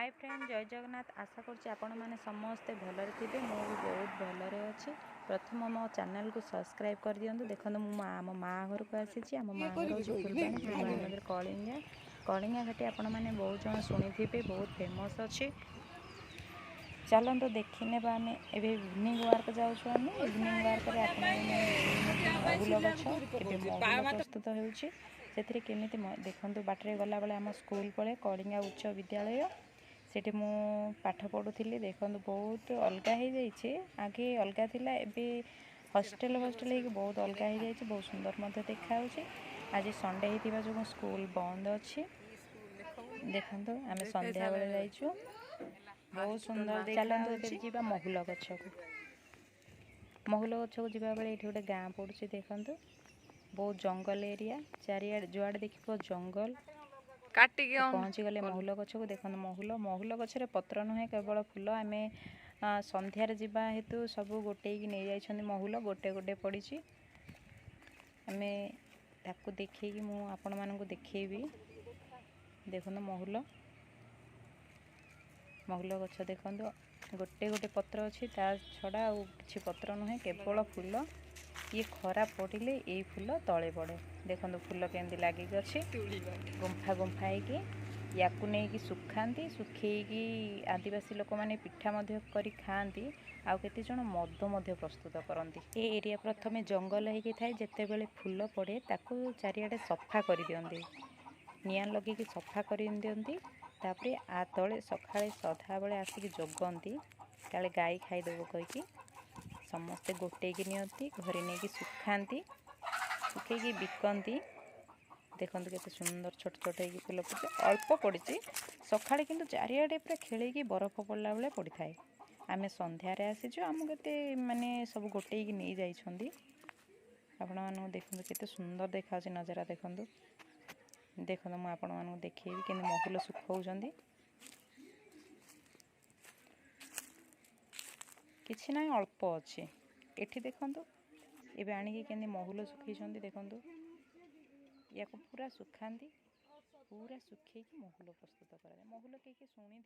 hi friend जय जगन्नाथ आशा करने समस्ते भलरे थे भी बहुत भलरे अच्छी प्रथम मो चैनल को सब्सक्राइब कर दिंतु देखो आम माँ घर को आसी आम माँ घर हूँ फुलबाणी फुलबाणी कलिंगा कलिंगा घाटी आपण मैंने बहुत जन शुणी थे बहुत फेमस अच्छी चलते देखने आम इवनिंग वार्क जाऊँ इवनिंग वार्क महुल गछ महुल प्रस्तुत होती केमी देखो बाटर गला बेले आम स्कूल पड़े कलिंगा उच्च विद्यालय सेठी मु पाठ पढ़ुली देखो बहुत अलग हो जाइए आगे अलग थिला एबे हॉस्टल बहुत अलग हो जाइए बहुत सुंदर मध्य देखा आज संडे होता जो स्कूल बंद अच्छी देखो आम संध्या बेले जाइए बहुत सुंदर चलते जावा महुल गछ को महुल गछ को जावा बेले ये गोटे गाँ पड़ुଛି देखो बहुत जंगल एरिया चारिआड जुआड़े देखिए जंगल पहुँची गले महुल गछ को देखो महुल गछरे पत्र नुहे केवल फूल आम संध्यार जावा हेतु सब गोटे नहीं जाइछन्ति महुल गोटे गोटे पड़ी आम ताकू देखे आपण मानू देखेबी देखो महुल महुल गछ देखो गोटे गोटे पत्र अच्छी ता छड़ा आ कि पत्र नुहे केवल फूल ये खरा पड़े ये फूल तले पड़े देखो फूल केमती लगे अच्छे गुंफा गुंफा या सुखाती सुखी आदिवासी लोक मैंने पिठा करी खाती आउ केते जण मद प्रस्तुत करती ये एरिया प्रथमे जंगल होगी थाए जिते बेले फूल पड़े ताकू चारिआडे सफा कर दियंती निआं लगे सफा कर दियंती तापरे आ तले सकाळे सधा बेले आसिक जगती काले गाई खाईदेव कहीकि समस्ते गोटेकी नियंती घरे नहीं सुखाती सुखी बिकती देखो केते सुंदर छोट छोट हो फूल पड़े अल्प पड़ी सकाଳେ किंतु चारिआडे पूरा खेल बरफ पड़ला बेले पड़ी थाए आम संध्यारे आसीचु आम के माने सब गोटे नहीं जाइछन्ति आपण मानू देखो केते सुंदर देखा नजारा देखो देखो मुझे आपण मानू देखेबी कि महुल सुखाउछन्ति किछि ना अल्प अच्छे एठी देखंतु एबे आनिकी केंदी महुल सुखैछन्ति देखंतु या को पूरा सुखांती पूरा सुखेकी महुल प्रस्तुत करा महुल के शुणी